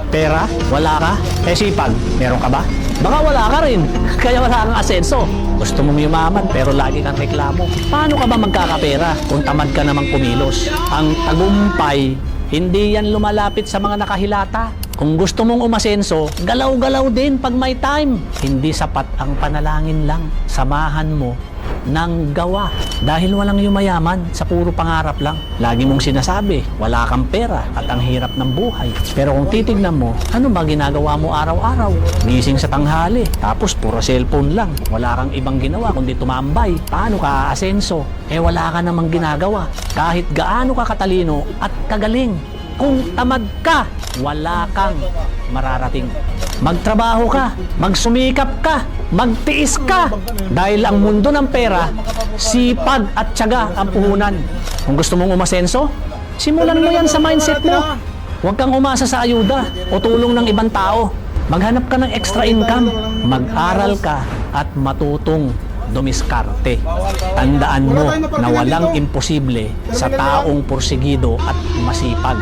Pera? Wala ka? Sipag? Meron ka ba? Baka wala ka rin, kaya wala kang asenso. Gusto mong yumaman pero lagi kang reklamo. Paano ka ba magkakapera kung tamad ka namang kumilos? Ang tagumpay, hindi yan lumalapit sa mga nakahilata. Kung gusto mong umasenso, galaw-galaw din pag may time. Hindi sapat ang panalangin lang. Samahan mo ng gawa. Dahil walang yumayaman sa puro pangarap lang. Lagi mong sinasabi, wala kang pera at ang hirap ng buhay. Pero kung titignan mo, ano ba ginagawa mo araw-araw? Gising sa tanghali, tapos puro cellphone lang. Wala kang ibang ginawa kundi tumambay. Paano ka aasenso? Wala ka namang ginagawa. Kahit gaano ka katalino at kagaling. Kung tamad ka, wala kang mararating. Magtrabaho ka, magsumikap ka, magtiis ka. Dahil ang mundo ng pera, sipag at tiyaga ang puhunan. Kung gusto mong umasenso, simulan mo yan sa mindset mo. Huwag kang umasa sa ayuda o tulong ng ibang tao. Maghanap ka ng extra income. Mag-aral ka at matutong dumiskarte. Tandaan mo na walang imposible sa taong porsigido at masipag.